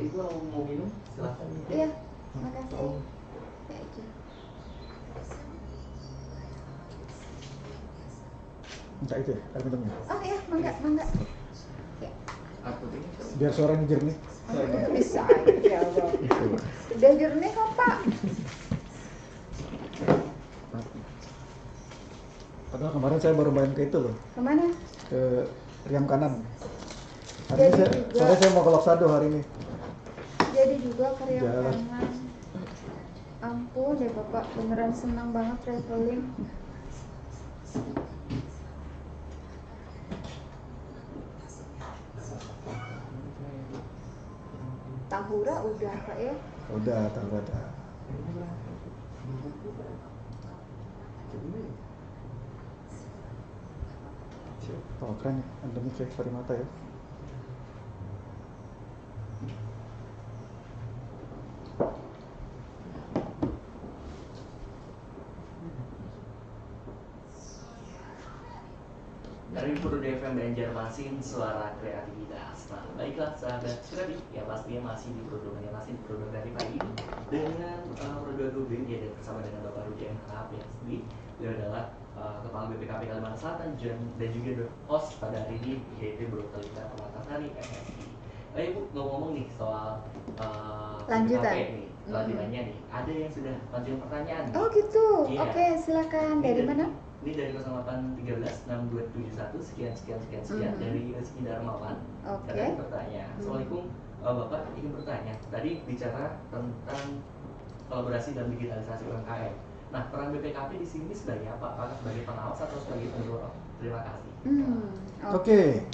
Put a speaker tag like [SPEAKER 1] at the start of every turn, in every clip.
[SPEAKER 1] Ibu mau minum? Silahkan.
[SPEAKER 2] Iya, makasih. Ya aja.
[SPEAKER 3] Minta itu ya, air minumnya.
[SPEAKER 2] Oh iya, mangga. Ya.
[SPEAKER 1] Aku ini.
[SPEAKER 3] Biar suaranya jernih.
[SPEAKER 2] Bisa aja loh. Udah jernih kok Pak.
[SPEAKER 3] Padahal kemarin saya baru main ke itu loh,
[SPEAKER 2] Kemana?
[SPEAKER 3] ke Riam Kanan. Hari
[SPEAKER 2] Jadi
[SPEAKER 3] ini
[SPEAKER 2] juga.
[SPEAKER 3] sore saya mau ke Loksado hari ini.
[SPEAKER 2] Jadi juga karya
[SPEAKER 3] Jalan.
[SPEAKER 2] kanan. Ampun deh Bapak, beneran senang banget traveling. Tahura udah Kak ya?
[SPEAKER 3] Udah, tahu ada. Oh keren ya, endemik ya, Parimata ya.
[SPEAKER 1] Dari Purwodo FM Banjarmasin, suara kreativitas. Nah, baiklah sahabat kreatif, ya pastinya masih di Purwodo dari pagi ini dengan Purwodo Band ya, dan bersama dengan Bapak Rudi M. Sendiri. Dia adalah Kepala BPKP Kalimantan Selatan dan juga host pada hari ini, yaitu Bro Telita Permatasari MSI. Ibu ngomong nih soal
[SPEAKER 2] Lanjutan.
[SPEAKER 1] BPKP nih, lanjutannya nih. Ada yang sudah lanjut pertanyaan.
[SPEAKER 2] Oh gitu.
[SPEAKER 1] Iya.
[SPEAKER 2] Oke, silakan. Dari mana?
[SPEAKER 1] Ini dari 08136271 sekian dari Rizky Darmawan.
[SPEAKER 2] Oke.
[SPEAKER 1] Saya bertanya, Assalamualaikum Bapak, ingin bertanya. Tadi bicara tentang kolaborasi dan digitalisasi UMKM. Nah, peran BPKP di sini sebagai apa? Apakah sebagai pengawas atau sebagai pendorong? Terima kasih.
[SPEAKER 3] Oke,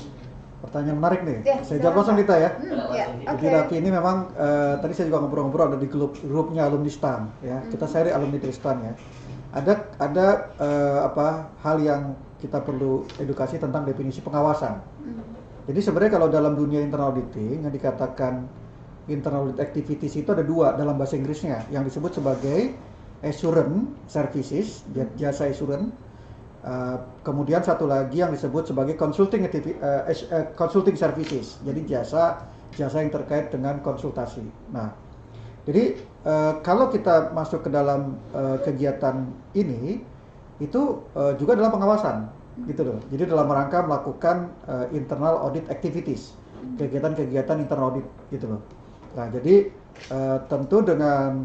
[SPEAKER 3] pertanyaan menarik nih.
[SPEAKER 2] Ya,
[SPEAKER 3] Saya jawab langsung Dita ya.
[SPEAKER 2] Ya,
[SPEAKER 3] Jadi
[SPEAKER 2] oke.
[SPEAKER 3] Raffi ini memang tadi saya juga ngobrol-ngobrol ada di grupnya alumni STAN ya. Kita seri alumni dari STAN ya. Ada hal yang kita perlu edukasi tentang definisi pengawasan. Jadi sebenarnya kalau dalam dunia internal auditing yang dikatakan internal audit activities itu ada dua dalam bahasa Inggrisnya, yang disebut sebagai assurance services, jasa assurance. Kemudian satu lagi yang disebut sebagai consulting services, jadi jasa yang terkait dengan konsultasi. Nah, jadi kalau kita masuk ke dalam kegiatan ini, itu juga dalam pengawasan, gitu loh. Jadi dalam rangka melakukan internal audit activities, kegiatan-kegiatan internal audit, gitu loh. Nah, jadi tentu dengan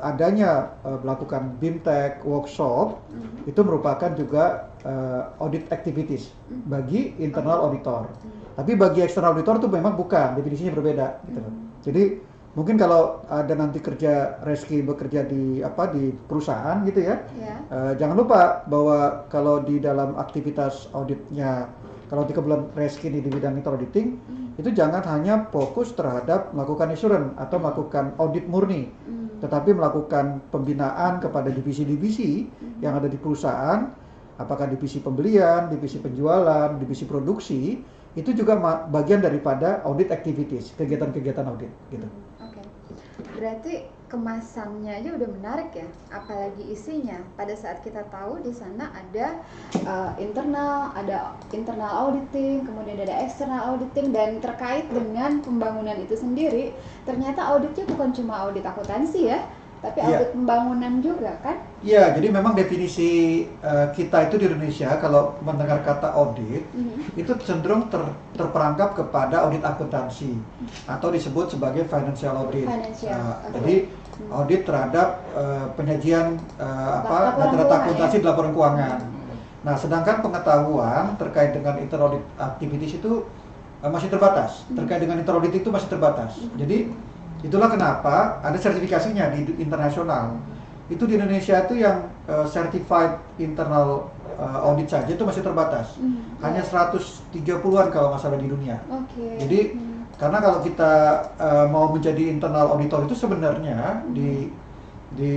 [SPEAKER 3] adanya melakukan BIMTEK workshop, itu merupakan juga audit activities bagi internal auditor. Tapi bagi external auditor itu memang bukan, definisinya berbeda, gitu loh. Jadi mungkin kalau ada nanti Reski bekerja di perusahaan gitu ya, jangan lupa bahwa kalau di dalam aktivitas auditnya, kalau di kebetulan Reski ini di bidang internal auditing, itu jangan hanya fokus terhadap melakukan assurance atau melakukan audit murni, tetapi melakukan pembinaan kepada divisi-divisi yang ada di perusahaan, apakah divisi pembelian, divisi penjualan, divisi produksi, itu juga bagian daripada audit activities, kegiatan-kegiatan audit gitu.
[SPEAKER 2] Oke. Berarti kemasannya aja udah menarik ya, apalagi isinya. Pada saat kita tahu di sana ada internal auditing, kemudian ada external auditing, dan terkait dengan pembangunan itu sendiri, ternyata auditnya bukan cuma audit akuntansi ya, tapi audit pembangunan juga kan?
[SPEAKER 3] Iya, jadi memang definisi kita itu di Indonesia kalau mendengar kata audit, itu cenderung terperangkap kepada audit akuntansi atau disebut sebagai financial audit. Jadi audit terhadap penyajian data akuntansi di laporan keuangan. Nah, sedangkan pengetahuan terkait dengan internal audit activities itu masih terbatas. Terkait dengan internal audit itu masih terbatas. Jadi itulah kenapa ada sertifikasinya di internasional. Itu di Indonesia itu yang certified internal audit saja itu masih terbatas. Hanya 130-an kalau nggak salah di dunia. Jadi karena kalau kita mau menjadi internal auditor itu sebenarnya di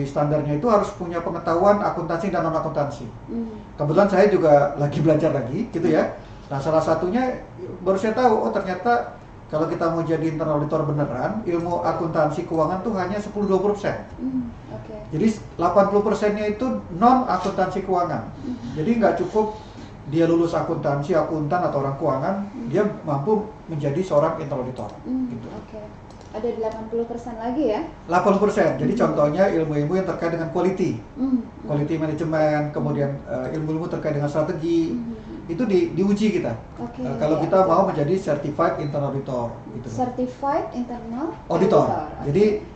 [SPEAKER 3] standarnya itu harus punya pengetahuan akuntansi dan non akuntansi. Kebetulan saya juga lagi belajar lagi gitu ya. Nah, salah satunya baru saya tahu, oh ternyata kalau kita mau jadi internal auditor beneran, ilmu akuntansi keuangan tuh hanya 10-20%. Jadi 80%-nya itu non akuntansi keuangan. Jadi nggak cukup dia lulus akuntansi, akuntan atau orang keuangan, dia mampu menjadi seorang internal auditor. Gitu.
[SPEAKER 2] Ada 80% lagi ya?
[SPEAKER 3] 80%. Jadi contohnya ilmu-ilmu yang terkait dengan quality management, kemudian ilmu-ilmu terkait dengan strategi, itu diuji kita. Kalau kita mau menjadi certified internal auditor gitu.
[SPEAKER 2] Certified internal
[SPEAKER 3] Auditor. Jadi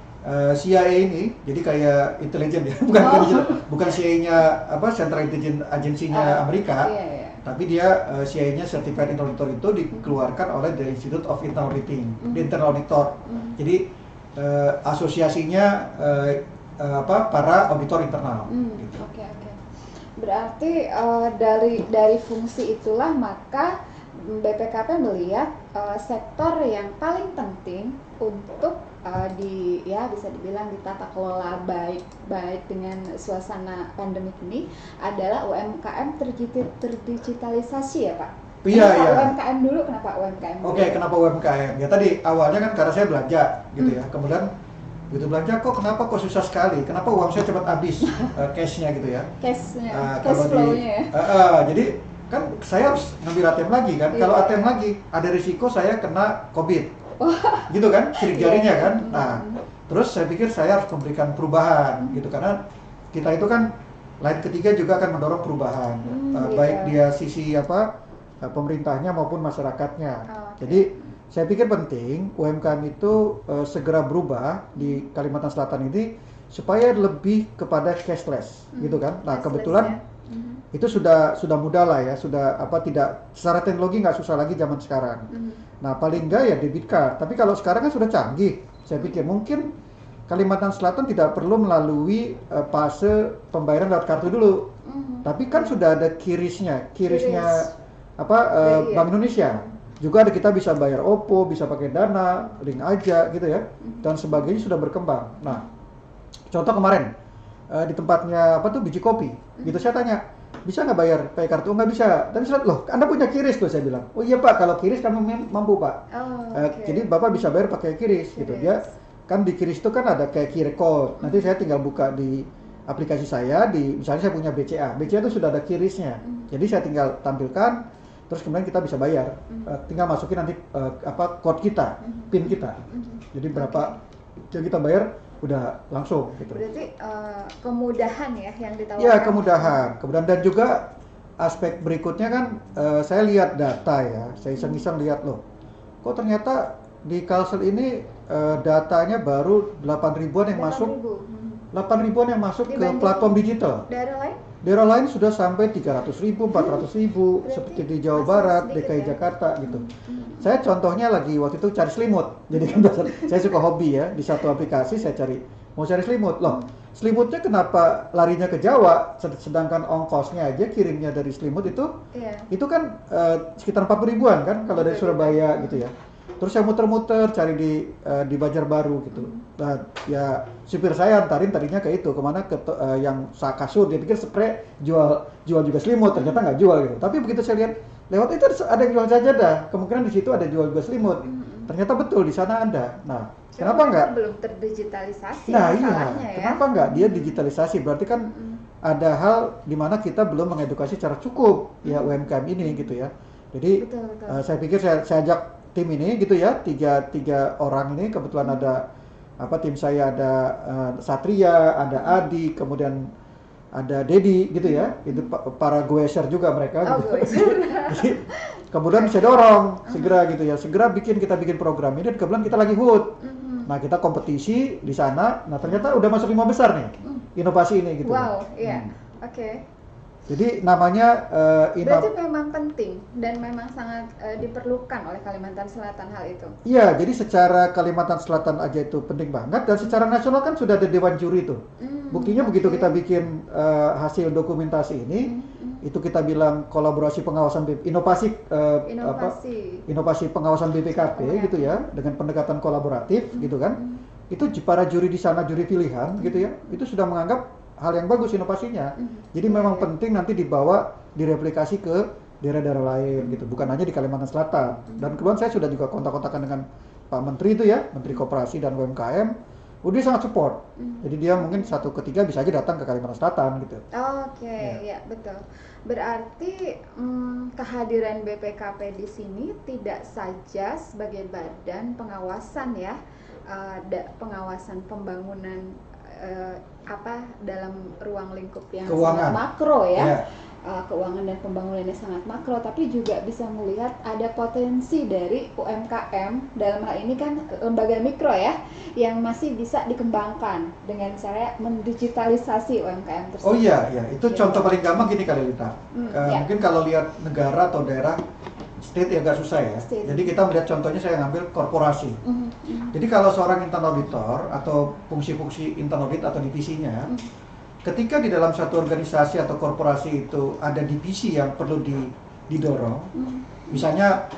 [SPEAKER 3] CIA ini jadi kayak intelijen ya, bukan CIA-nya Central Intelligence Agency-nya Amerika. Tapi dia CIA-nya Certified Internal Auditor itu dikeluarkan oleh the Institute of Internal Auditing, the Internal Auditor. Jadi asosiasinya para auditor internal. Gitu.
[SPEAKER 2] Oke. Berarti dari fungsi itulah maka BPKP melihat sektor yang paling penting untuk bisa dibilang ditata kelola baik dengan suasana pandemik ini adalah UMKM terdigitalisasi ya Pak?
[SPEAKER 3] Iya.
[SPEAKER 2] UMKM dulu, kenapa UMKM?
[SPEAKER 3] Kenapa UMKM? Ya tadi awalnya kan karena saya belanja gitu ya, kemudian begitu belanja kenapa susah sekali? Kenapa uang saya cepat habis cash-nya gitu ya?
[SPEAKER 2] Cash flow-nya
[SPEAKER 3] ya. Jadi kan saya harus ngambil ATM lagi kan. Kalau ATM lagi ada risiko saya kena COVID. Gitu kan, sidik jarinya kan. Nah, terus saya pikir saya harus memberikan perubahan gitu karena kita itu kan lain ketiga juga akan mendorong perubahan, baik dia sisi pemerintahnya maupun masyarakatnya. Jadi saya pikir penting UMKM itu segera berubah di Kalimantan Selatan ini supaya lebih kepada cashless gitu kan. Nah, kebetulan itu sudah mudah lah ya, tidak secara teknologi nggak susah lagi zaman sekarang. Nah, paling enggak ya debit card. Tapi kalau sekarang kan sudah canggih. Saya pikir mungkin Kalimantan Selatan tidak perlu melalui fase pembayaran lewat kartu dulu. Tapi kan sudah ada kirisnya Bank Indonesia. Juga kita bisa bayar OPPO, bisa pakai Dana, Link aja gitu ya. Dan sebagainya sudah berkembang. Nah, contoh kemarin di tempatnya biji kopi. Gitu saya tanya, bisa nggak bayar pakai kartu? Nggak bisa. Tapi saya loh, Anda punya kiris tuh, saya bilang. Oh iya Pak, kalau kiris kami mampu Pak. Jadi Bapak bisa bayar pakai kiris gitu. Dia kan di kiris itu kan ada kayak QR code. Nanti saya tinggal buka di aplikasi saya, misalnya saya punya BCA. BCA itu sudah ada kirisnya. Jadi saya tinggal tampilkan, terus kemudian kita bisa bayar. Tinggal masukin nanti code kita, PIN kita. Jadi berapa yang kita bayar udah langsung gitu.
[SPEAKER 2] Berarti kemudahan ya yang ditawarkan.
[SPEAKER 3] Iya, kemudahan. Dan juga aspek berikutnya kan saya lihat data ya. Saya iseng-iseng lihat loh. Kok ternyata di Kalsel ini datanya baru 8.000-an yang masuk. 8.000-an yang masuk ke platform digital. Daerah lain sudah sampai 300.000, 400.000 seperti di Jawa Barat, DKI Jakarta gitu. Saya contohnya lagi waktu itu cari selimut. Jadi kan saya suka hobi ya, di satu aplikasi saya mau cari selimut. Loh, selimutnya kenapa larinya ke Jawa sedangkan ongkosnya aja kirimnya dari selimut itu kan sekitar 40.000-an kan kalau dari Surabaya gitu ya. Terus saya muter-muter cari di Banjarbaru gitu. Nah, ya supir saya antarin tadinya ke kemana yang kasur. Dia pikir spray jual juga selimut, ternyata nggak jual gitu. Tapi begitu saya lihat lewat itu ada yang jual sajadah. Kemungkinan di situ ada jual juga selimut. Ternyata betul di sana ada. Nah, kenapa nggak?
[SPEAKER 2] Belum terdigitalisasi.
[SPEAKER 3] Nah iya, kenapa nggak dia digitalisasi? Berarti kan ada hal di mana kita belum mengedukasi secara cukup ya UMKM ini gitu ya. Jadi betul. Saya pikir saya ajak tim ini gitu ya, tiga orang ini kebetulan ada tim saya ada Satria, ada Adi, kemudian ada Dedi gitu ya, itu para goeser juga mereka. Gitu. Jadi, kemudian saya dorong segera gitu ya, kita bikin program ini dan kebetulan kita lagi HUT. Nah kita kompetisi di sana, nah ternyata udah masuk 5 besar nih inovasi ini gitu.
[SPEAKER 2] Wow, iya, oke.
[SPEAKER 3] Jadi namanya
[SPEAKER 2] berarti memang penting dan memang sangat diperlukan oleh Kalimantan Selatan hal itu.
[SPEAKER 3] Iya, jadi secara Kalimantan Selatan aja itu penting banget dan secara nasional kan sudah ada dewan juri tuh. Buktinya begitu kita bikin hasil dokumentasi ini, itu kita bilang kolaborasi pengawasan inovasi pengawasan BPKP gitu ya, dengan pendekatan kolaboratif gitu kan. Itu para juri di sana, juri pilihan gitu ya, itu sudah menganggap hal yang bagus inovasinya. Jadi memang penting nanti direplikasi ke daerah-daerah lain gitu, bukan hanya di Kalimantan Selatan. Dan kebetulan saya sudah juga kontak-kontakan dengan Pak Menteri itu ya, Menteri Koperasi dan UMKM. Dia sangat support. Jadi dia mungkin 1/3 bisa aja datang ke Kalimantan Selatan gitu.
[SPEAKER 2] Ya betul. Berarti kehadiran BPKP di sini tidak saja sebagai badan pengawasan ya, pengawasan pembangunan dalam ruang lingkup yang
[SPEAKER 3] Keuangan.
[SPEAKER 2] sangat makro ya.
[SPEAKER 3] Ya.
[SPEAKER 2] Keuangan dan pembangunannya sangat makro, tapi juga bisa melihat ada potensi dari UMKM dalam hal ini kan lembaga mikro ya, yang masih bisa dikembangkan dengan cara mendigitalisasi UMKM tersebut.
[SPEAKER 3] Oh iya, itu
[SPEAKER 2] Gitu.
[SPEAKER 3] contoh paling gampang gini kali Lita.
[SPEAKER 2] Ya.
[SPEAKER 3] Mungkin kalau lihat negara atau daerah, state ya agak susah ya.
[SPEAKER 2] State.
[SPEAKER 3] Jadi kita melihat contohnya saya ngambil korporasi. Jadi kalau seorang internal auditor atau fungsi-fungsi internal audit atau divisinya, ketika di dalam satu organisasi atau korporasi itu ada divisi yang perlu didorong, misalnya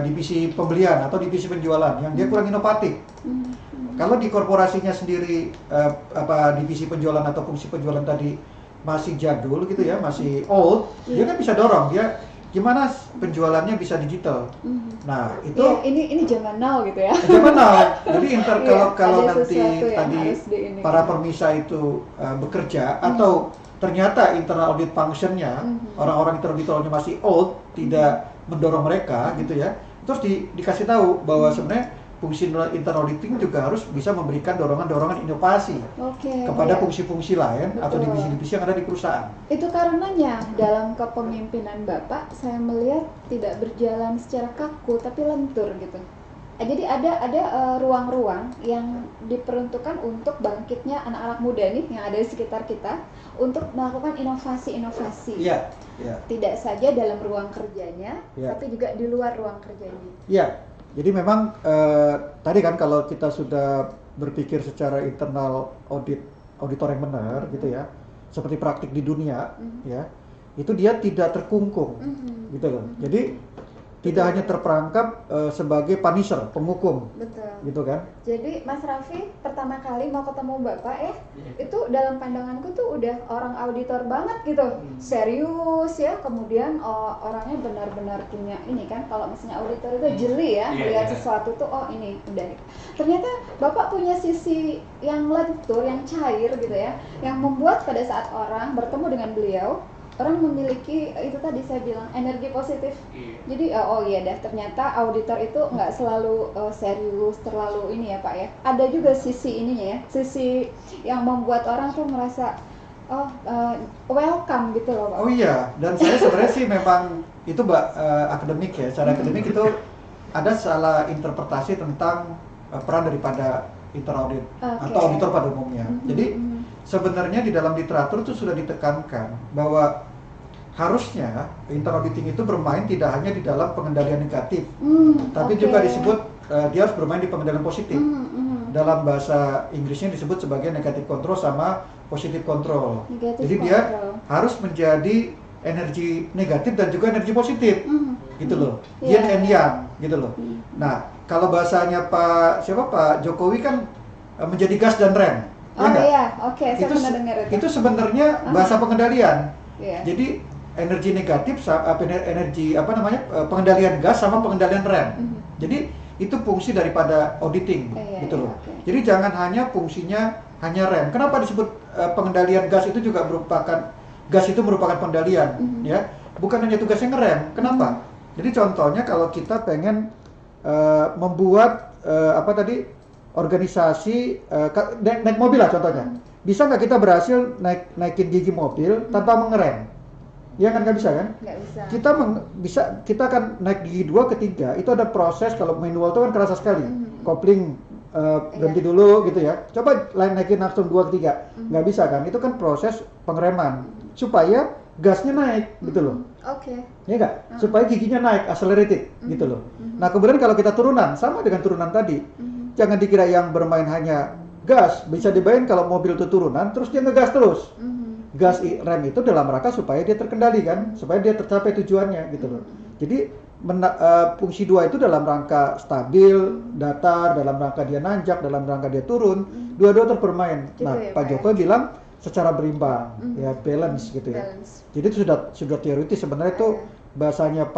[SPEAKER 3] divisi pembelian atau divisi penjualan yang dia kurang inovatif. Kalau di korporasinya sendiri divisi penjualan atau fungsi penjualan tadi masih jadul gitu ya, masih old, dia kan bisa dorong dia gimana penjualannya bisa digital. Nah, itu
[SPEAKER 2] ya, ini zaman now gitu ya.
[SPEAKER 3] zaman now. Jadi kalau
[SPEAKER 2] ada
[SPEAKER 3] nanti
[SPEAKER 2] sesuatu yang
[SPEAKER 3] tadi
[SPEAKER 2] harus diinikan.
[SPEAKER 3] para permisa itu bekerja atau ternyata internal audit functionnya orang-orang internal auditornya masih old, tidak mendorong mereka gitu ya, terus dikasih tahu bahwa sebenarnya fungsi internal auditing juga harus bisa memberikan dorongan-dorongan inovasi kepada
[SPEAKER 2] iya.
[SPEAKER 3] fungsi-fungsi lain atau
[SPEAKER 2] Betul.
[SPEAKER 3] divisi-divisi yang ada di perusahaan.
[SPEAKER 2] Itu karenanya dalam kepemimpinan Bapak saya melihat tidak berjalan secara kaku tapi lentur gitu. Jadi ada ruang-ruang yang diperuntukkan untuk bangkitnya anak-anak muda nih yang ada di sekitar kita untuk melakukan inovasi-inovasi.
[SPEAKER 3] Iya, iya.
[SPEAKER 2] Tidak saja dalam ruang kerjanya,
[SPEAKER 3] Iya.
[SPEAKER 2] tapi juga di luar ruang kerjanya.
[SPEAKER 3] Iya. Jadi memang tadi kan kalau kita sudah berpikir secara internal auditor yang benar gitu ya, seperti praktik di dunia ya, itu dia tidak terkungkung gitu loh. Jadi tidak hanya terperangkap sebagai punisher, penghukum.
[SPEAKER 2] Betul.
[SPEAKER 3] Gitu kan?
[SPEAKER 2] Jadi Mas Raffi pertama kali mau ketemu Bapak ya, itu dalam pandanganku tuh udah orang auditor banget gitu, serius ya, kemudian orangnya benar-benar punya ini kan, kalau misalnya auditor itu jeli ya, melihat sesuatu tuh ini udah. Ternyata Bapak punya sisi yang lentur, yang cair gitu ya, yang membuat pada saat orang bertemu dengan beliau, orang memiliki itu tadi saya bilang energi positif. Jadi ternyata auditor itu nggak selalu serius, terlalu ini ya Pak ya. Ada juga sisi ininya ya, sisi yang membuat orang tuh merasa welcome gitu loh Pak.
[SPEAKER 3] Oh iya, dan saya sebenarnya sih memang itu akademik ya. Secara akademik itu ada salah interpretasi tentang peran daripada internal audit atau auditor pada umumnya. Jadi sebenarnya di dalam literatur itu sudah ditekankan bahwa harusnya internal auditing itu bermain tidak hanya di dalam pengendalian negatif, tapi juga disebut dia harus bermain di pengendalian positif. Dalam bahasa Inggrisnya disebut sebagai negative control sama positive control. Jadi dia harus menjadi energi negatif dan juga energi positif, gitu loh. Yin and yang, gitu loh. Nah, kalau bahasanya Pak Jokowi kan menjadi gas dan rem.
[SPEAKER 2] Saya pernah dengar itu.
[SPEAKER 3] Itu sebenarnya bahasa pengendalian.
[SPEAKER 2] Yeah.
[SPEAKER 3] Jadi energi negatif, pengendalian gas sama pengendalian rem. Jadi itu fungsi daripada auditing, gitu loh. Jadi jangan hanya fungsinya hanya rem. Kenapa disebut pengendalian gas itu juga merupakan pengendalian, ya? Bukan hanya tugasnya ngerem. Kenapa? Jadi contohnya kalau kita pengen membuat organisasi naik mobil lah contohnya, bisa nggak kita berhasil naikin gigi mobil tanpa mengerem? Ya kan nggak bisa kan?
[SPEAKER 2] Nggak bisa.
[SPEAKER 3] Kita akan naik gigi 2 ke 3, itu ada proses. Kalau manual itu kan kerasa sekali, kopling berhenti dulu gitu ya. Coba naikin langsung 2 ke 3, nggak bisa kan? Itu kan proses pengereman supaya gasnya naik gitu loh. Ya nggak? Supaya giginya naik, accelerated gitu loh. Nah kemudian kalau kita turunan, sama dengan turunan tadi, jangan dikira yang bermain hanya gas. Bisa dibayangin kalau mobil itu turunan, terus dia ngegas terus. Gas rem itu dalam rangka supaya dia terkendali kan, supaya dia tercapai tujuannya gitu loh. Jadi fungsi 2 itu dalam rangka stabil, datar, dalam rangka dia nanjak, dalam rangka dia turun, dua-dua bermain. Nah, Pak Jokowi bilang secara berimbang, ya balance gitu ya. Jadi itu sudah teoritis sebenarnya itu bahasanya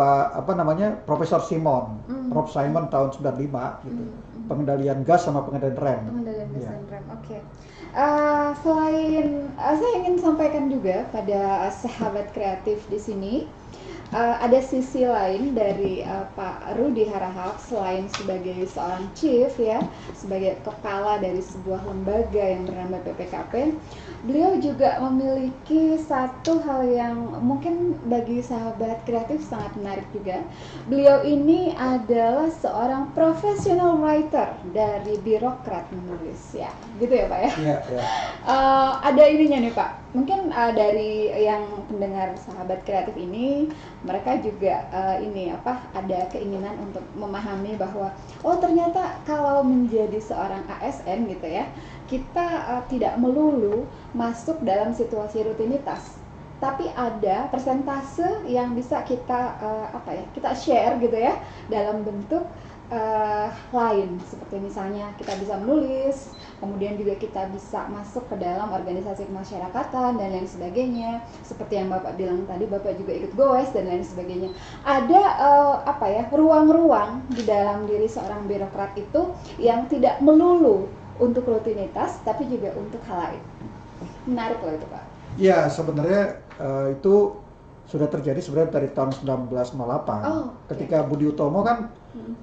[SPEAKER 3] Profesor Simon, Rob Simon tahun 95 gitu. Pengendalian gas sama pengendalian rem.
[SPEAKER 2] Pengendalian gas dan rem. Selain saya ingin sampaikan juga pada sahabat kreatif di sini, ada sisi lain dari Pak Rudi Harahap selain sebagai seorang chief ya, sebagai kepala dari sebuah lembaga yang bernama PPKP. Beliau juga memiliki satu hal yang mungkin bagi sahabat kreatif sangat menarik juga. Beliau ini adalah seorang professional writer dari birokrat menulis ya, gitu ya Pak ya?
[SPEAKER 3] Iya, iya.
[SPEAKER 2] Ada ininya nih Pak, mungkin dari yang pendengar sahabat kreatif ini, mereka juga ada keinginan untuk memahami bahwa oh ternyata kalau menjadi seorang ASN gitu ya, kita tidak melulu masuk dalam situasi rutinitas, tapi ada persentase yang bisa kita kita share gitu ya dalam bentuk lain, seperti misalnya kita bisa menulis, kemudian juga kita bisa masuk ke dalam organisasi kemasyarakatan dan lain sebagainya, seperti yang Bapak bilang tadi, Bapak juga ikut goes dan lain sebagainya. Ada ruang-ruang di dalam diri seorang birokrat itu yang tidak melulu untuk rutinitas, tapi juga untuk hal lain. Menarik loh itu Pak.
[SPEAKER 3] Ya, sebenarnya itu sudah terjadi sebenarnya dari tahun 1908. Ketika Budi Utomo kan,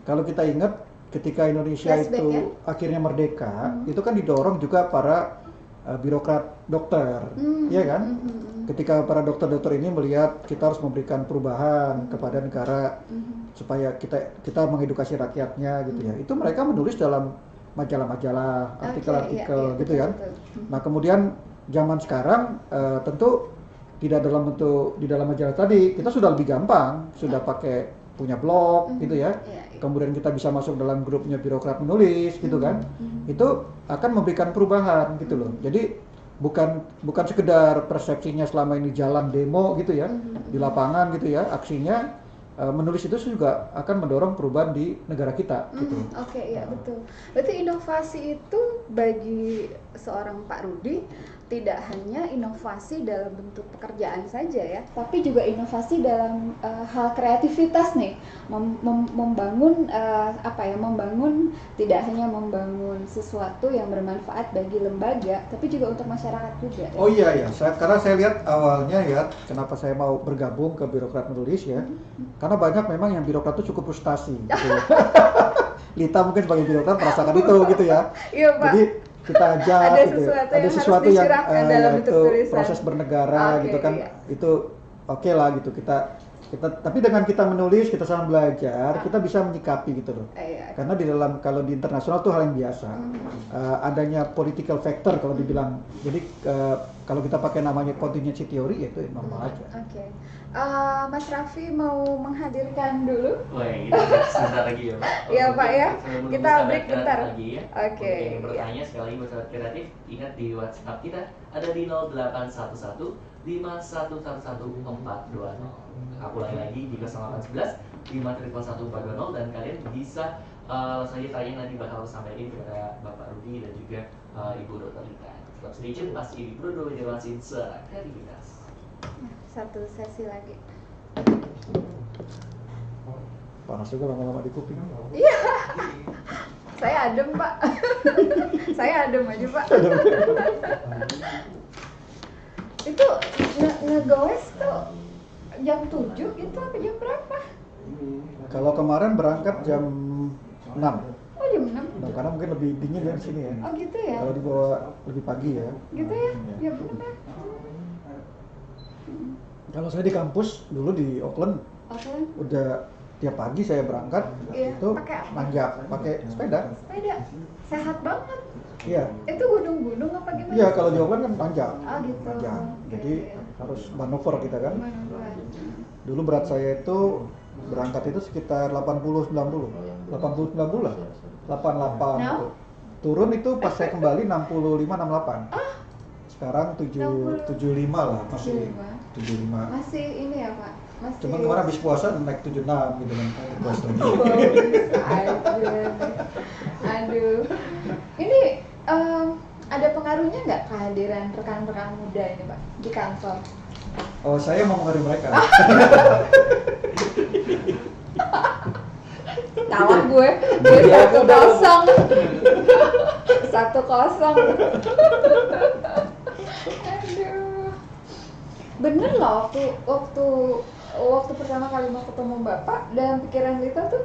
[SPEAKER 3] kalau kita ingat ketika Indonesia
[SPEAKER 2] Flashback,
[SPEAKER 3] itu
[SPEAKER 2] ya?
[SPEAKER 3] akhirnya merdeka, itu kan didorong juga para birokrat dokter, ya kan? Ketika para dokter-dokter ini melihat kita harus memberikan perubahan kepada negara supaya kita mengedukasi rakyatnya gitu ya. Itu mereka menulis dalam majalah-majalah, artikel-artikel gitu kan. Nah, kemudian zaman sekarang tentu tidak dalam bentuk di dalam majalah tadi, kita sudah lebih gampang, sudah pakai punya blog gitu ya. Kemudian kita bisa masuk dalam grupnya birokrat menulis gitu kan. Itu akan memberikan perubahan gitu loh. Jadi bukan sekedar persepsinya selama ini jalan demo gitu ya, di lapangan gitu ya, aksinya menulis itu juga akan mendorong perubahan di negara kita gitu.
[SPEAKER 2] Oke, iya betul. Berarti inovasi itu bagi seorang Pak Rudi tidak hanya inovasi dalam bentuk pekerjaan saja ya, tapi juga inovasi dalam hal kreativitas nih, membangun membangun tidak hanya membangun sesuatu yang bermanfaat bagi lembaga, tapi juga untuk masyarakat juga.
[SPEAKER 3] Oh iya, karena saya lihat awalnya ya, kenapa saya mau bergabung ke birokrat menulis ya, karena banyak memang yang birokrat itu cukup frustasi. Gitu. Lita mungkin sebagai birokrat merasakan itu gitu ya.
[SPEAKER 2] Iya Pak.
[SPEAKER 3] Jadi kita ajak ada sesuatu yang proses bernegara gitu kan, itu oke lah gitu, kita tapi dengan kita menulis, kita sama belajar, kita bisa menyikapi gitu loh. Karena di dalam, kalau di internasional tuh hal yang biasa, adanya political factor kalau dibilang. Jadi kalau kita pakai namanya contingency theory, ya itu normal aja.
[SPEAKER 2] Mas Raffi mau menghadirkan dulu?
[SPEAKER 1] Wah, gitu. Sebentar lagi ya Pak.
[SPEAKER 2] Iya Pak ya, kita break bentar.
[SPEAKER 1] Lagi ya.
[SPEAKER 2] Oke.
[SPEAKER 1] Yang bertanya sekali lagi buat sahabat kreatif, ingat di WhatsApp kita ada di 0811 5111420. Aku ulangi lagi di 0811 5111420, dan kalian bisa langsung aja tanya, nanti bakal sampaikan kepada Bapak Rudi dan juga Ibu Dr. Lita. Tetap stay tune, masih di Brodo Jelasin Suara Kreativitas.
[SPEAKER 2] Satu sesi lagi.
[SPEAKER 3] Panas juga lama-lama di kuping.
[SPEAKER 2] Iya. Saya adem Pak. Saya adem aja Pak. Itu ngegoes tuh jam 7 gitu apa jam berapa?
[SPEAKER 3] Kalau kemarin berangkat jam 6.
[SPEAKER 2] Oh jam 6?
[SPEAKER 3] Nah, karena mungkin lebih dingin dari sini ya.
[SPEAKER 2] Oh gitu ya?
[SPEAKER 3] Kalau dibawa lebih pagi ya.
[SPEAKER 2] Gitu ya? Ya benar.
[SPEAKER 3] Kalau saya di kampus dulu di Auckland, udah tiap pagi saya berangkat, itu nanjak pakai sepeda.
[SPEAKER 2] Sepeda, sehat banget.
[SPEAKER 3] Iya.
[SPEAKER 2] Itu gunung-gunung apa gimana?
[SPEAKER 3] Iya, kalau di Auckland kan nanjak.
[SPEAKER 2] Oh gitu.
[SPEAKER 3] Nanjak. Jadi harus manuver kita kan.
[SPEAKER 2] Manuver.
[SPEAKER 3] Dulu berat saya itu berangkat itu sekitar 80-90 lah. 88 gitu. Turun itu pas saya kembali 65-68. Sekarang 75 lah, masih 75.
[SPEAKER 2] Masih ini ya Pak? Masih.
[SPEAKER 3] Cuman kemarin habis puasa naik 76 gitu kan. Puas lagi.
[SPEAKER 2] Aduh. Ini ada pengaruhnya nggak kehadiran rekan-rekan muda ini Pak di kantor?
[SPEAKER 3] Oh, saya mau menghargai mereka.
[SPEAKER 2] Kalah gue 1-0. Aduh. Bener loh waktu waktu pertama kali mau ketemu Bapak, dalam pikiran kita tuh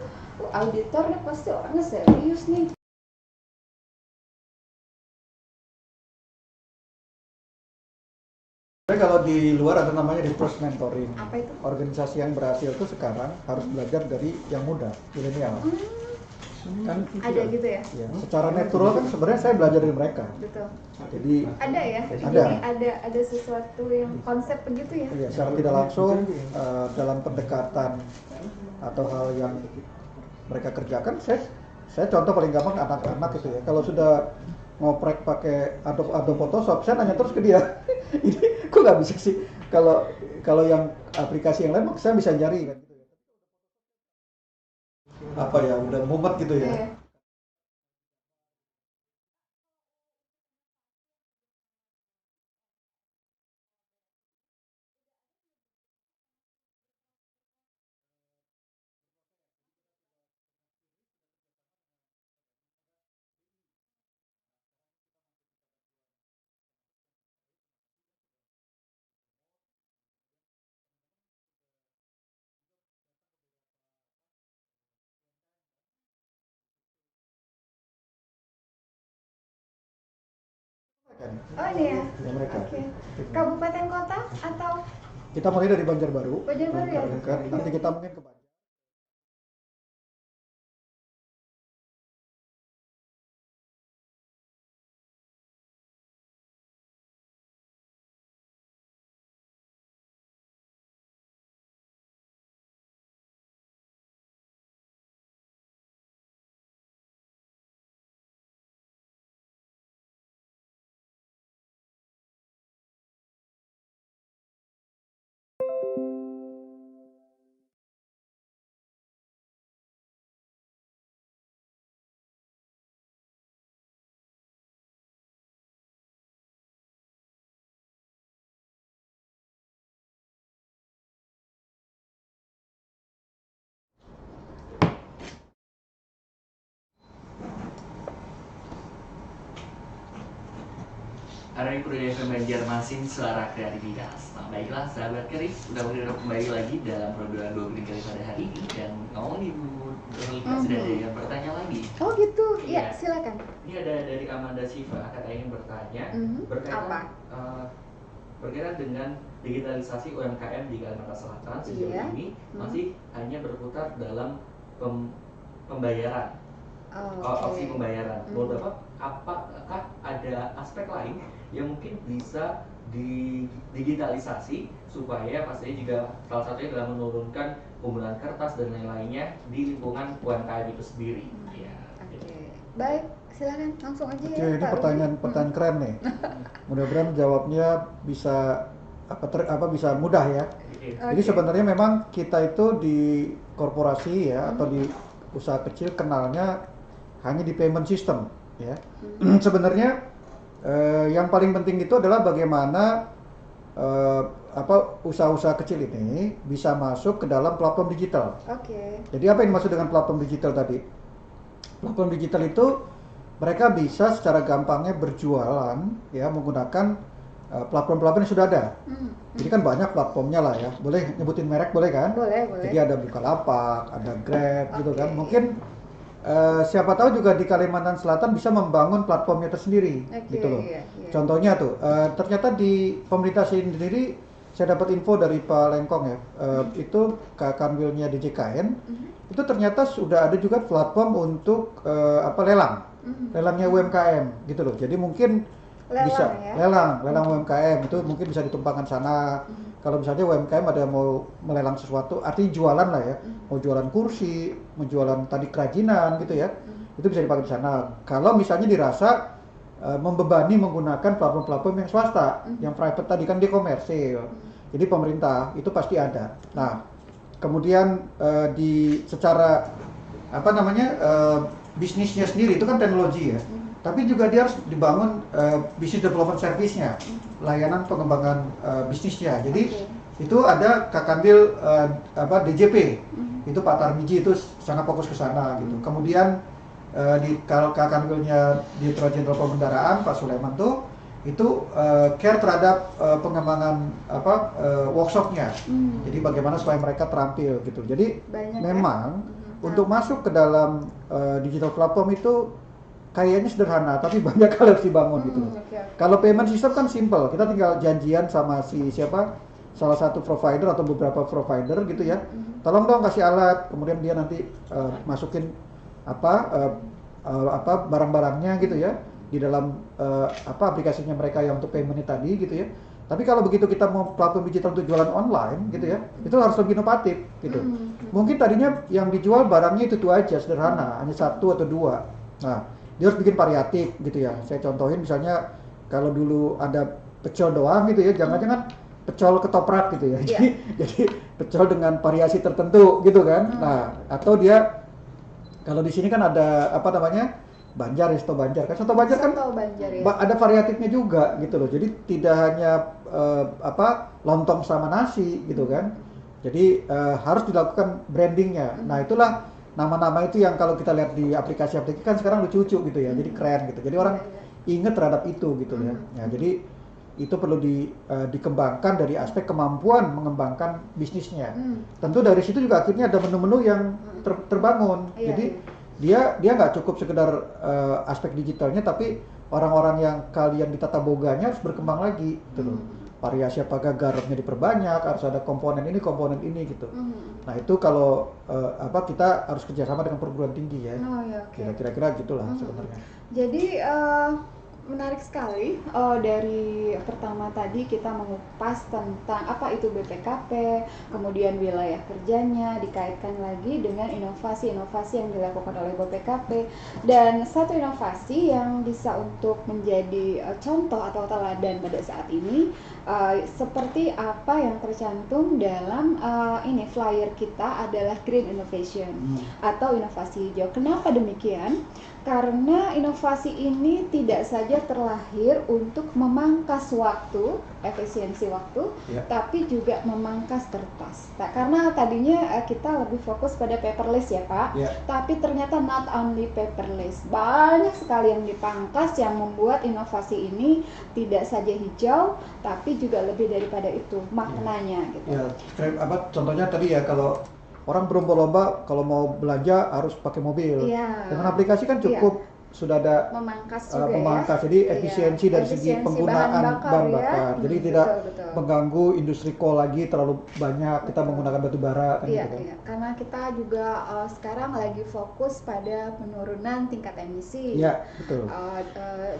[SPEAKER 2] auditor nih pasti orangnya serius nih.
[SPEAKER 3] Tapi kalau di luar ada namanya reverse mentoring.
[SPEAKER 2] Apa itu?
[SPEAKER 3] Organisasi yang berhasil itu sekarang harus belajar dari yang muda, milenial. Kan
[SPEAKER 2] Ada gitu ya?
[SPEAKER 3] ya, secara natural kan sebenarnya saya belajar dari mereka.
[SPEAKER 2] Betul.
[SPEAKER 3] Jadi
[SPEAKER 2] Ada ya?
[SPEAKER 3] Ada.
[SPEAKER 2] Jadi ada sesuatu yang konsep begitu ya?
[SPEAKER 3] ya, secara tidak langsung dalam pendekatan atau hal yang mereka kerjakan, saya contoh paling gampang anak-anak itu ya. Kalau sudah ngoprek pakai Adobe Photoshop, saya nanya terus ke dia. Ini kok nggak bisa sih? Kalau yang aplikasi yang lain, saya bisa nyari kan gitu ya. Apa ya, udah mumet gitu ya.
[SPEAKER 2] Iya.
[SPEAKER 3] Kan?
[SPEAKER 2] Oh ini ya?
[SPEAKER 3] Ya, mereka.
[SPEAKER 2] Oke. Kabupaten kota atau
[SPEAKER 3] Kita mulai dari Banjarbaru.
[SPEAKER 2] Banjarbaru ya?
[SPEAKER 3] Dekat. Nanti kita mungkin ke Banjar.
[SPEAKER 1] Ada yang perlu FM Banjarmasin, suara kreativitas. Nah, baiklah sahabat Keris, sudah kembali lagi dalam program 20 kali pada hari ini. Dan ngomong nih Bu Dorlika, sudah ada yang bertanya lagi.
[SPEAKER 2] Oh gitu,
[SPEAKER 1] Iya.
[SPEAKER 2] ya silakan.
[SPEAKER 1] Ini ada dari Amanda Siva, katanya ingin bertanya berkaitan
[SPEAKER 2] Apa?
[SPEAKER 1] berkaitan dengan digitalisasi UMKM di Kalimantan Selatan sejauh
[SPEAKER 2] Iya.
[SPEAKER 1] ini masih hanya berputar dalam pembayaran.
[SPEAKER 2] Oh,
[SPEAKER 1] Opsi
[SPEAKER 2] oke.
[SPEAKER 1] pembayaran. Menurut Bapak, apakah ada aspek lain yang mungkin bisa digitalisasi supaya pastinya juga salah satunya adalah menurunkan penggunaan kertas dan lain-lainnya di lingkungan UMKM itu sendiri. Ya.
[SPEAKER 2] Oke. Baik, silakan langsung aja
[SPEAKER 3] Oke,
[SPEAKER 2] ya.
[SPEAKER 3] ini
[SPEAKER 2] Pak
[SPEAKER 3] pertanyaan keren nih. Mudah-mudahan jawabnya bisa bisa mudah ya.
[SPEAKER 1] Oke.
[SPEAKER 3] Jadi sebenarnya memang kita itu di korporasi ya atau di usaha kecil kenalnya hanya di payment system ya. Sebenarnya yang paling penting itu adalah bagaimana usaha-usaha kecil ini bisa masuk ke dalam platform digital.
[SPEAKER 2] Oke.
[SPEAKER 3] Jadi apa yang dimaksud dengan platform digital tadi? Platform digital itu mereka bisa secara gampangnya berjualan ya menggunakan platform-platform yang sudah ada. Jadi kan banyak platformnya lah ya. Boleh nyebutin merek boleh kan?
[SPEAKER 2] Boleh, boleh.
[SPEAKER 3] Jadi ada Bukalapak, ada Grab gitu kan.
[SPEAKER 2] Oke.
[SPEAKER 3] Mungkin siapa tahu juga di Kalimantan Selatan bisa membangun platformnya tersendiri
[SPEAKER 2] Oke,
[SPEAKER 3] gitu loh.
[SPEAKER 2] iya, iya.
[SPEAKER 3] Contohnya tuh ternyata di pemerintah sendiri saya dapat info dari Pak Lengkong ya. Itu Kanwilnya DJKN. Itu ternyata sudah ada juga platform untuk lelang. Lelangnya UMKM gitu loh. Jadi mungkin
[SPEAKER 2] Lelang
[SPEAKER 3] bisa
[SPEAKER 2] ya?
[SPEAKER 3] lelang UMKM itu mungkin bisa ditumpangkan sana. Kalau misalnya UMKM ada mau melelang sesuatu, artinya jualan lah ya, mau jualan kursi, menjualan tadi kerajinan gitu ya, itu bisa dipakai di sana. Kalau misalnya dirasa membebani menggunakan platform-platform yang swasta, yang private tadi kan dia komersil, jadi pemerintah itu pasti ada. Nah, kemudian secara bisnisnya sendiri itu kan teknologi ya. Tapi juga dia harus dibangun business development service-nya, layanan pengembangan bisnisnya. Jadi itu ada Kakanwil DJP, itu Pak Tarmiji itu sangat fokus ke sana gitu. Kemudian kalau Kakanwilnya Direktorat Jenderal Pembendaraan Pak Sulaiman tuh itu care terhadap pengembangan workshopnya. Jadi bagaimana supaya mereka terampil gitu. Jadi
[SPEAKER 2] Banyak,
[SPEAKER 3] memang untuk masuk ke dalam digital platform itu kayaknya sederhana, tapi banyak hal harus dibangun gitu.
[SPEAKER 2] Okay.
[SPEAKER 3] Kalau payment system kan simple, kita tinggal janjian sama salah satu provider atau beberapa provider gitu ya. Tolong dong kasih alat, kemudian dia nanti masukin barang-barangnya gitu ya di dalam aplikasinya mereka yang untuk payment tadi gitu ya. Tapi kalau begitu kita mau platform digital untuk jualan online gitu ya, itu harus lebih inovatif gitu. Mungkin tadinya yang dijual barangnya itu aja sederhana, hanya satu atau dua. Nah, dia harus bikin variatif gitu ya. Saya contohin misalnya kalau dulu ada pecel doang gitu ya, jangan-jangan pecel ketoprak gitu ya. Jadi pecel dengan variasi tertentu gitu kan. Nah, atau dia kalau di sini kan ada Banjar, Soto Banjar kan. Soto Banjar kan
[SPEAKER 2] ya.
[SPEAKER 3] ada variatifnya juga gitu loh. Jadi tidak hanya lontong sama nasi gitu kan. Jadi harus dilakukan brandingnya. Nah, itulah nama-nama itu yang kalau kita lihat di aplikasi-aplikasi kan sekarang lucu-lucu gitu ya. Jadi keren gitu. Jadi orang ingat terhadap itu gitu ya. Ya, jadi itu perlu dikembangkan dari aspek kemampuan mengembangkan bisnisnya. Tentu dari situ juga akhirnya ada menu-menu yang terbangun. Jadi dia nggak cukup sekedar aspek digitalnya, tapi orang-orang yang kalian di tata boganya harus berkembang lagi gitu loh. Variasi apakah garamnya diperbanyak, harus ada komponen ini gitu. Nah, itu kalau kita harus kerjasama dengan perguruan tinggi ya. Kira-kira gitulah sebenarnya.
[SPEAKER 2] Jadi menarik sekali. Dari pertama tadi kita mengupas tentang apa itu BPKP, kemudian wilayah kerjanya, dikaitkan lagi dengan inovasi-inovasi yang dilakukan oleh BPKP, dan satu inovasi yang bisa untuk menjadi contoh atau teladan pada saat ini, seperti apa yang tercantum dalam ini flyer kita adalah Green Innovation atau inovasi hijau. Kenapa demikian? Karena inovasi ini tidak saja terlahir untuk memangkas waktu, efisiensi waktu, tapi juga memangkas kertas. Nah, karena tadinya kita lebih fokus pada paperless ya Pak, tapi ternyata not only paperless, banyak sekali yang dipangkas yang membuat inovasi ini tidak saja hijau, tapi juga lebih daripada itu maknanya gitu.
[SPEAKER 3] Ya, contohnya tadi ya, kalau orang berlomba-lomba kalau mau belanja harus pakai mobil. Dengan aplikasi kan cukup sudah ada
[SPEAKER 2] memangkas juga
[SPEAKER 3] jadi efisiensi dari segi penggunaan bahan bakar. Jadi tidak mengganggu industri coal lagi terlalu banyak kita menggunakan batu bara kan gitu.
[SPEAKER 2] Karena kita juga sekarang lagi fokus pada penurunan tingkat emisi.
[SPEAKER 3] Betul.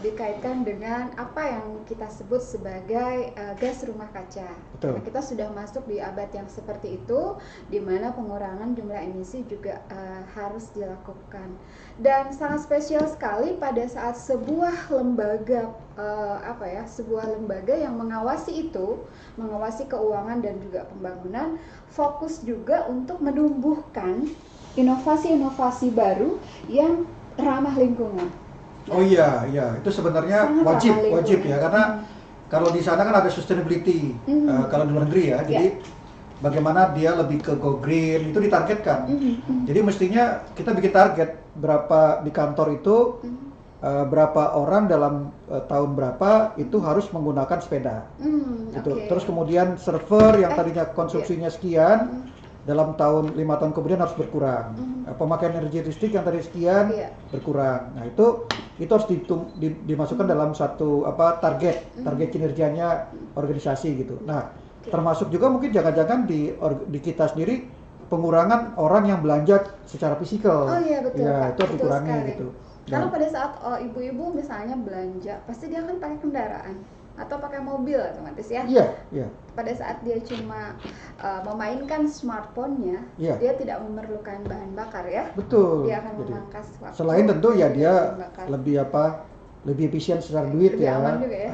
[SPEAKER 2] Dikaitkan dengan apa yang kita sebut sebagai gas rumah kaca. Karena kita sudah masuk di abad yang seperti itu, di mana pengurangan jumlah emisi juga harus dilakukan. Dan sangat spesial sekali pada saat sebuah lembaga yang mengawasi keuangan dan juga pembangunan, fokus juga untuk menumbuhkan inovasi-inovasi baru yang ramah lingkungan.
[SPEAKER 3] Oh iya, itu sebenarnya wajib ya, karena kalau di sana kan ada sustainability, kalau di luar negeri ya, jadi bagaimana dia lebih ke go green itu ditargetkan. Jadi mestinya kita bikin target berapa di kantor itu, berapa orang dalam tahun berapa itu harus menggunakan sepeda. Gitu. Terus kemudian server yang tadinya konsumsinya sekian, dalam 5 tahun kemudian harus berkurang. Pemakaian energi listrik yang tadi sekian berkurang. Nah, itu harus dimasukkan dalam satu target kinerjanya organisasi gitu. Nah, termasuk juga mungkin jangan-jangan di kita sendiri pengurangan orang yang belanja secara fisikal.
[SPEAKER 2] Betul. Pak,
[SPEAKER 3] itu harus dikurangi gitu.
[SPEAKER 2] Karena pada saat ibu-ibu misalnya belanja, pasti dia akan pakai kendaraan atau pakai mobil otomatis ya. Pada saat dia cuma memainkan smartphone-nya, dia tidak memerlukan bahan bakar ya.
[SPEAKER 3] Betul.
[SPEAKER 2] Dia akan memangkas waktu.
[SPEAKER 3] Selain tentu ya dia lebih efisien secara duit
[SPEAKER 2] lebih
[SPEAKER 3] ya.
[SPEAKER 2] Aman juga ya.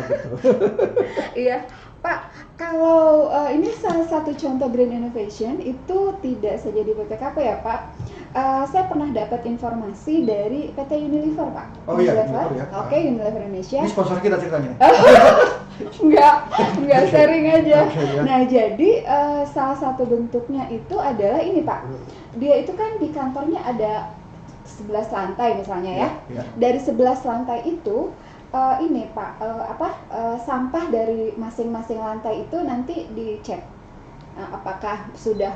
[SPEAKER 3] Gitu.
[SPEAKER 2] Iya, Pak. Kalau ini salah satu contoh Green Innovation itu tidak saja di BPKP ya Pak. Saya pernah dapat informasi dari PT Unilever Pak.
[SPEAKER 3] Unilever ya.
[SPEAKER 2] Unilever Indonesia.
[SPEAKER 3] Ini sponsor kita ceritanya.
[SPEAKER 2] Enggak sharing aja. Nah, jadi salah satu bentuknya itu adalah ini Pak. Dia itu kan di kantornya ada 11 lantai misalnya ya. Dari 11 lantai itu ini Pak, sampah dari masing-masing lantai itu nanti dicek. Apakah sudah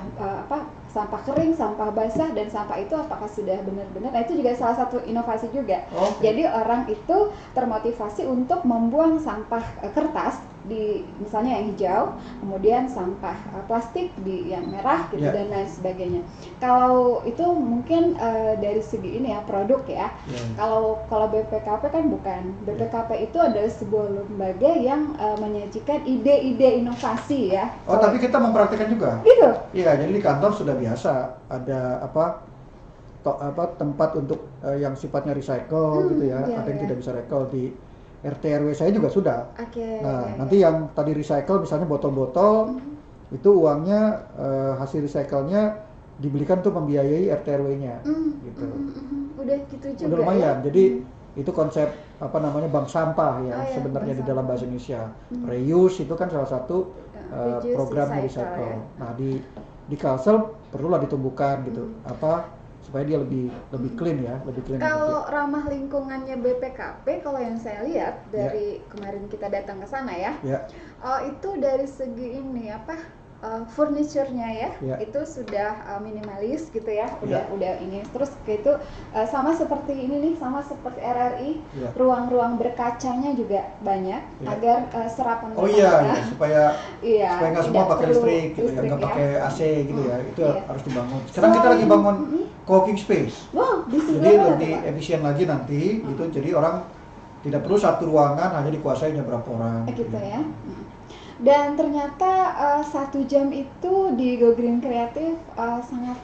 [SPEAKER 2] sampah kering, sampah basah, dan sampah itu apakah sudah benar-benar. Nah, itu juga salah satu inovasi juga. Jadi orang itu termotivasi untuk membuang sampah kertas di misalnya yang hijau, kemudian sampah plastik di yang merah gitu dan lain sebagainya. Kalau itu mungkin dari segi ini ya produk ya. Kalau BPKP kan bukan. BPKP itu adalah sebuah lembaga yang menyajikan ide-ide inovasi ya.
[SPEAKER 3] Tapi kita mempraktikkan juga.
[SPEAKER 2] Gitu.
[SPEAKER 3] Iya, jadi di kantor sudah biasa ada tempat untuk yang sifatnya recycle gitu ya. Ada yang tidak bisa recycle di RT RW saya juga sudah. Nanti yang tadi recycle misalnya botol-botol itu uangnya hasil recycle-nya dibelikan tuh membiayai RT RW-nya gitu.
[SPEAKER 2] Udah gitu juga.
[SPEAKER 3] Udah lumayan. Jadi itu konsep bank sampah ya sebenarnya di dalam bahasa Indonesia. Reuse itu kan salah satu program recycle. Nah, di Kalsel perlulah ditumbuhkan gitu. Supaya dia lebih clean ya, lebih clean.
[SPEAKER 2] Kalau ramah lingkungannya BPKP, kalau yang saya lihat dari kemarin kita datang ke sana ya, itu dari segi ini furniture-nya ya, itu sudah minimalis gitu ya, udah ini. Terus itu sama seperti ini nih, sama seperti RRI, ruang-ruang berkacanya juga banyak agar serapan
[SPEAKER 3] supaya nggak semua pakai listrik gitu ya, nggak pakai AC gitu ya, itu harus dibangun. Sekarang kita lagi bangun co-working space, jadi lebih efisien lagi nanti gitu, jadi orang tidak perlu satu ruangan hanya dikuasainya berapa orang
[SPEAKER 2] gitu ya. Dan ternyata 1 jam itu di Go Green Creative sangat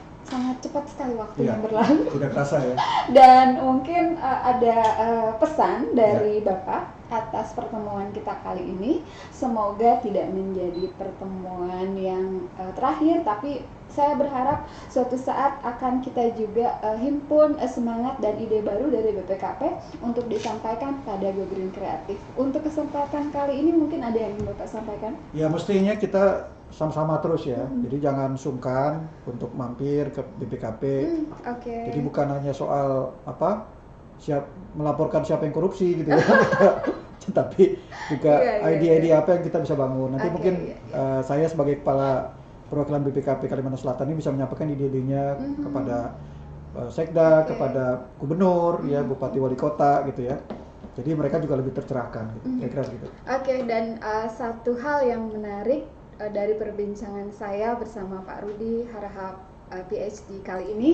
[SPEAKER 2] cepat sekali waktunya berlalu.
[SPEAKER 3] Tidak terasa ya.
[SPEAKER 2] Dan mungkin ada pesan dari Bapak atas pertemuan kita kali ini. Semoga tidak menjadi pertemuan yang terakhir, tapi saya berharap suatu saat akan kita juga himpun semangat dan ide baru dari BPKP untuk disampaikan pada Go Green Creative. Untuk kesempatan kali ini mungkin ada yang ingin Bapak sampaikan?
[SPEAKER 3] Ya, mestinya kita sama-sama terus ya. Jadi jangan sungkan untuk mampir ke BPKP. Jadi bukan hanya soal melaporkan siapa yang korupsi gitu ya. Tapi juga ide-ide apa yang kita bisa bangun. Nanti mungkin saya sebagai kepala perwakilan BPKP Kalimantan Selatan ini bisa menyampaikan ide-idenya kepada Sekda, kepada Gubernur, ya, Bupati Wali Kota gitu ya. Jadi mereka juga lebih tercerahkan gitu. Kira-kira gitu.
[SPEAKER 2] Dan satu hal yang menarik dari perbincangan saya bersama Pak Rudi Harahap PhD kali ini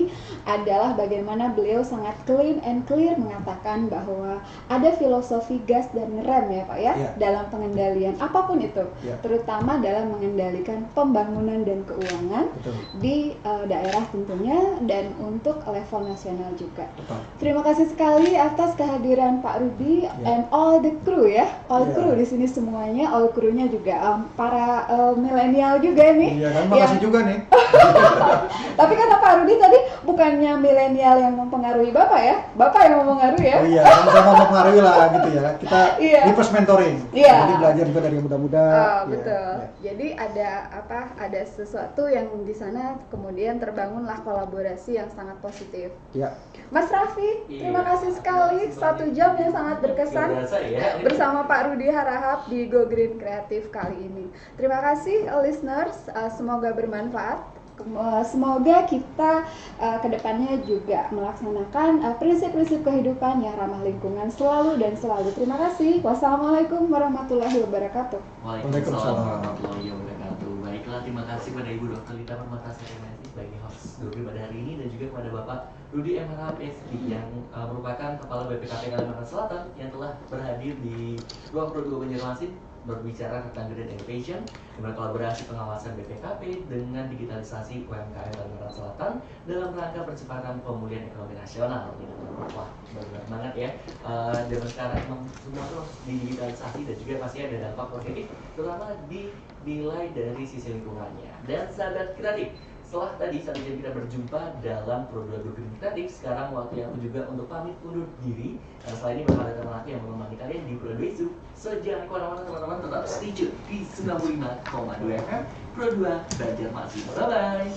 [SPEAKER 2] adalah bagaimana beliau sangat clean and clear mengatakan bahwa ada filosofi gas dan rem ya Pak ya, dalam pengendalian apapun itu, terutama dalam mengendalikan pembangunan dan keuangan di daerah tentunya dan untuk level nasional juga. Terima kasih sekali atas kehadiran Pak Rudi and all the crew ya, crew di sini semuanya, all crewnya juga para milenial juga nih.
[SPEAKER 3] Makasih juga nih.
[SPEAKER 2] Tapi kata Pak Rudi tadi bukannya milenial yang mempengaruhi Bapak ya? Bapak yang mempengaruhi ya?
[SPEAKER 3] Sama-sama mempengaruhi lah gitu ya. Kita reverse mentoring. Jadi belajar juga dari yang muda-muda.
[SPEAKER 2] Betul. Jadi ada sesuatu yang di sana kemudian terbangunlah kolaborasi yang sangat positif. Mas Raffi, terima kasih sekali 1 jam yang sangat berkesan bersama Pak Rudi Harahap di Go Green Creative kali ini. Terima kasih listeners, semoga bermanfaat. Semoga kita kedepannya juga melaksanakan prinsip-prinsip kehidupan yang ramah lingkungan selalu dan selalu. Terima kasih. Wassalamualaikum warahmatullahi wabarakatuh.
[SPEAKER 1] Waalaikumsalam warahmatullahi wabarakatuh. Baiklah, terima kasih kepada Ibu Dr. Lita Permata sebagai host Go Green pada hari ini, dan juga kepada Bapak Rudi M. Harahap PhD yang merupakan Kepala BPKP Kalimantan Selatan yang telah berhadir di ruang Pro2 Banjarmasin berbicara tentang Green Innovation dengan kolaborasi pengawasan BPKP dengan digitalisasi UMKM Kalimantan Selatan dalam rangka percepatan pemulihan ekonomi nasional. Wah, benar banget ya. Zaman sekarang memang semua tuh digitalisasi dan juga pasti ada dampak positif, terutama di nilai dari sisi lingkungannya. Dan sahabat kreatif, setelah tadi 1 jam kita berjumpa dalam Pro2 Go Green Creative, sekarang waktu yang juga untuk pamit undur diri. Karena setelah ini bakal ada teman aku yang menemani kalian di Pro2 Zoo. So jangan kemana-mana teman-teman, tetap stay tune di 95,2 FM Pro2 Banjarmasin. Bye bye.